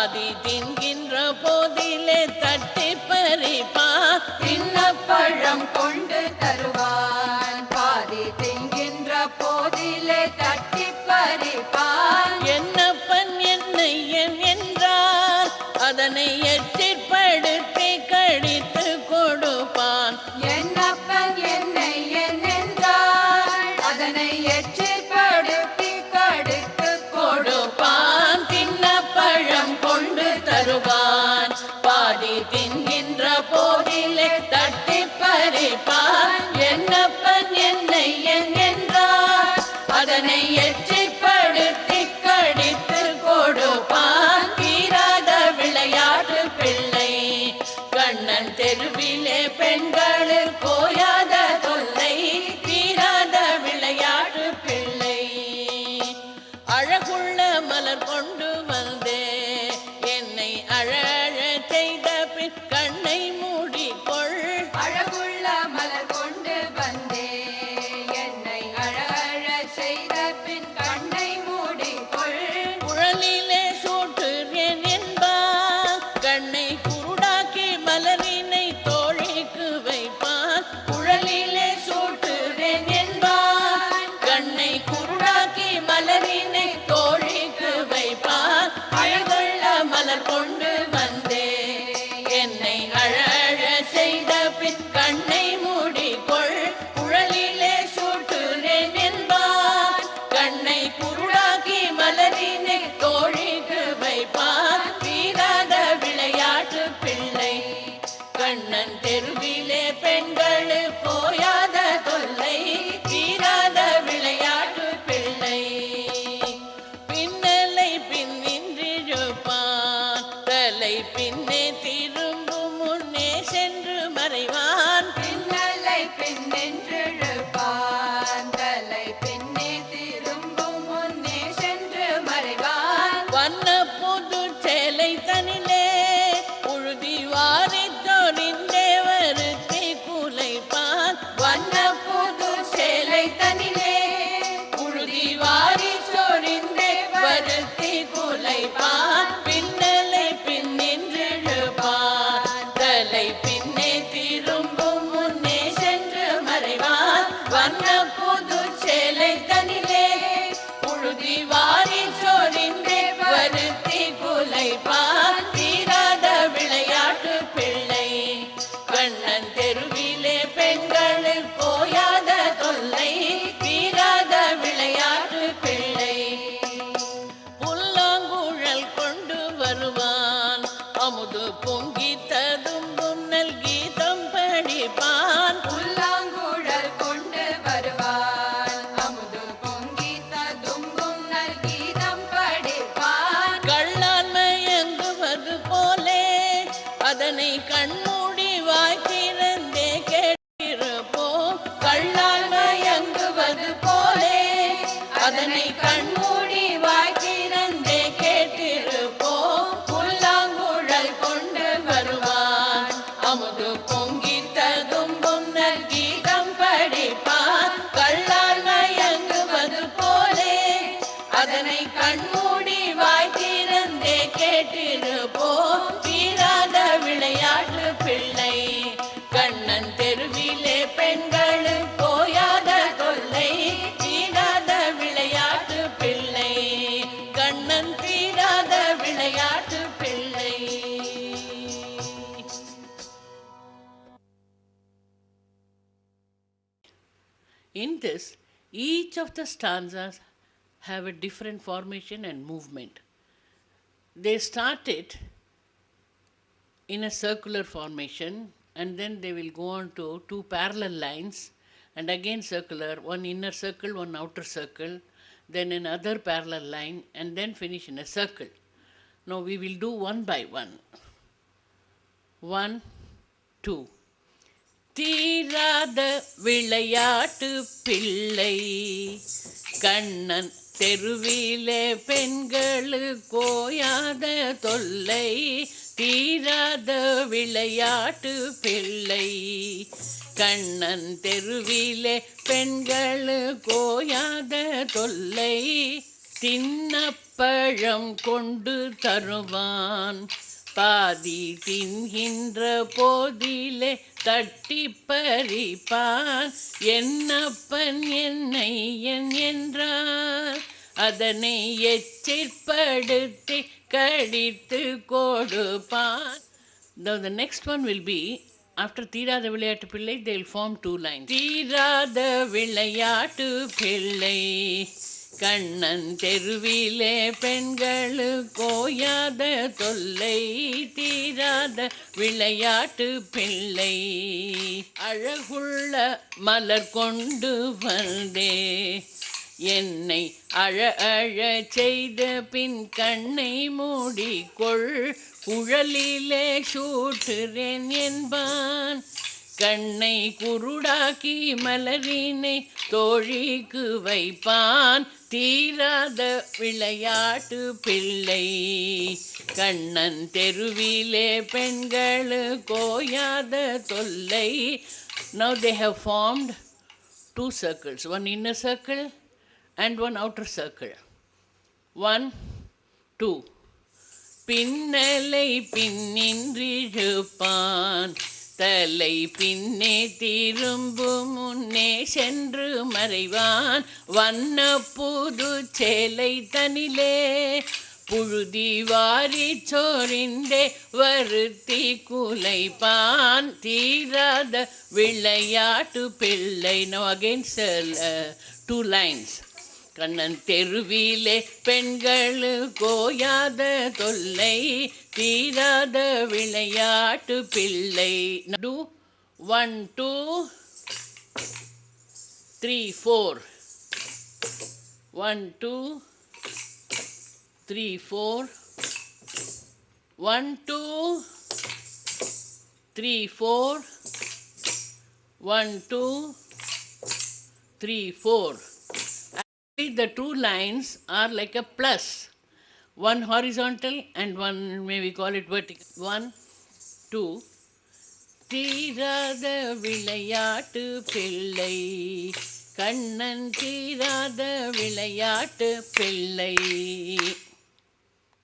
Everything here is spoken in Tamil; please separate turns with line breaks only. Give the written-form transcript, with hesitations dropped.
பாதி தின்கின்ற போதிலே தட்டி பறிப்பான்
தின்னப்பழம் கொண்டு தருவான் பாதி தின்கின்ற போதிலே தட்டி பறிப்பான்
என்னப்பன் என்னையன் என்றார் அதனை எச்சிற்படுத்தி கடித்து கொடுப்பான்
என்னப்பன் என்னையன் என்றால் அதனை எச்சிற்படுத்தி கடித்து
கொடுப்பான் தின்னப்பழம் கொண்டு தருவான் பாதி தின்கின்ற போதிலே தட்டி பறிப்பான் என்னப்பன் என்னையன் என்றார் அதனை எச்சிற்படுத்தி கடித்து கொடுப்பான் தீராத விளையாட்டு பிள்ளை கண்ணன் தெருவிலே பெண்களுக்கு கோயாத தொல்லை தீராத விளையாட்டு பிள்ளை அழகுள்ள மலர் கொண்டு வந்தே என்னை அழ செய்த பின் கண்ணை மூடிக்கொள்
அழகுள்ள மலர் கொண்டு வந்தே என்னை அழ செய்த பின் கண்ணை மூடிக்கொள்
குழலிலே சூட்டுறேன் என்பான் கண்ணை குருடாக்கி மலரினை தோழிக்கு வைப்பான் குழலிலே சூட்டுறேன் என்பான் கண்ணை குருடாக்கி மலரினை தோழிக்கு வைப்பான் அழகுள்ள மலர் கொண்டு வந்தே என்னை அழ செய்த பின் கண்ணை மூடிக்கொள் குழலிலே சூட்டுறேன் என்பான் கண்ணை குருடாக்கி மலரினை தோழிக்கு வைப்பான் தீராத விளையாட்டு பிள்ளை கண்ணன் தெருவிலே பெண்களு போயாத தொல்லை தீராத விளையாட்டு பிள்ளை பின்னலை பின்னின்றிருப்பான் தலை பின்னே திரும்பும் முன்னே சென்று மறைவான்
பின்னலை பின்னின்றிருப்பான் தலை பின்னே திரும்பும் முன்னே சென்று மறைவான்
வண்ண புது சேலை தனிலே உழுதி வாரி தொழிந்தே வருத்தி குலைப்பான்
வண்ண புது சேலை தனிலே உழுதி வாரி சொரிந்தே
வருத்தி குலைப்பான் பின்னலை பின்னின்றிருப்பான் தலை பின்னே திரும்பும் முன்னே சென்று மறைவான் வண்ண புது சேலை தனிலே உழுதி வாரி சொரிந்தே வருத்தி குலைப்பான் தீராத விளையாட்டு பிள்ளை கண்ணன் தெருவிலே பெண்களுக்கு கோயாத தொல்லை தீராத விளையாட்டு பிள்ளை புல்லாங்குழல் கொண்டு வருவான் அமுது பொங்கி ததும்பும் நல் கீதம் படிப்பான்
புல்லாங்குழல் கொண்டு வருவான் அமுது பொங்கி ததும்பும் நல் கீதம் படிப்பான்
கள்ளால் மயங்குவது போலே அதனை கண்மூடி வாய்த்திருந்தே கேட்டிருப்போம் கள்ளால் மயங்குவது போலே அதனை கண்மூடி வாய்த்திருந்தே கேட்டிருப்போம் புல்லாங்குழல் கொண்டு வருவான் அமுது பொங்கி ததும்பும் நல் கீதம் படிப்பான் கள்ளால் மயங்குவது போலே அதனை கண்மூடி வாய்த்திருந்தே கேட்டிருப்போம் தீராத விளையாட்டு பிள்ளை கண்ணன் தெருவிலே பெண்களுக்கு கோயாத தொல்லை தீராத விளையாட்டு பிள்ளை கண்ணன் தீராத விளையாட்டு பிள்ளை. In this, each of the stanzas have a different formation and movement. They start it in a circular formation and then they will go on to two parallel lines and again circular, one inner circle, one outer circle, then another parallel line and then finish in a circle. Now we will do one by one. 1, 2. தீராத விளையாட்டு பிள்ளை கண்ணன் தெருவிலே பெண்களு கோயாத தொல்லை தீராத விளையாட்டு பிள்ளை கண்ணன் தெருவிலே பெண்களு கோயாத தொல்லை தின்ன பழம் கொண்டு தருவான். பாதி தின்கின்ற போதிலே தட்டி பறிப்பான். என்னப்பன் என்னை என் என்றார், அதனை எச்சிற்படுத்தி கடித்து கொடுப்பான். Now the next one will be, after தீராத விளையாட்டு பிள்ளை, they will form 2 lines. தீராத விளையாட்டு பிள்ளை, கண்ணன் தெருவிலே பெண்களுக்கு ஓயாத தொல்லை. தீராத விளையாட்டு பிள்ளை, அழகுள்ள மலர் கொண்டு வந்தே என்னை அழ அழ செய்த பின் கண்ணை மூடிக்கொள். குழலிலே சூட்டுறேன் என்பான். கண்ணை குருடாக்கி மலரினை தோழிக்கு வைப்பான். தீராத விளையாட்டு பிள்ளை, கண்ணன் தெருவிலே பெண்களுக்கு ஓயாத தொல்லை. Now they have formed 2 circles, one inner circle and one outer circle. 1, 2. பின்னலை பின்னின்றிழுப்பான், தலை பின்னே திரும்பும் முன்னே சென்று மறைவான். வண்ண புது சேலை தனிலே புழுதி வாரி சோரிந்தே வருத்தி குலைப்பான். தீராத விளையாட்டு பிள்ளை. Now again 2 lines. கண்ணன் தெருவிலே பெண்களுக்கு ஓயாத தொல்லை. தீராத விளையாட்டு பிள்ளை. Do 1, 2, 3, 4. 1, 2, 3, 4. 1, 2, 3, 4. 1, 2, 3, 4. The 2 lines are like a plus, one horizontal and one, may we call it vertical. 1, 2. தீராத விளையாட்டு பிள்ளை, கண்ணன் தீராத விளையாட்டு பிள்ளை.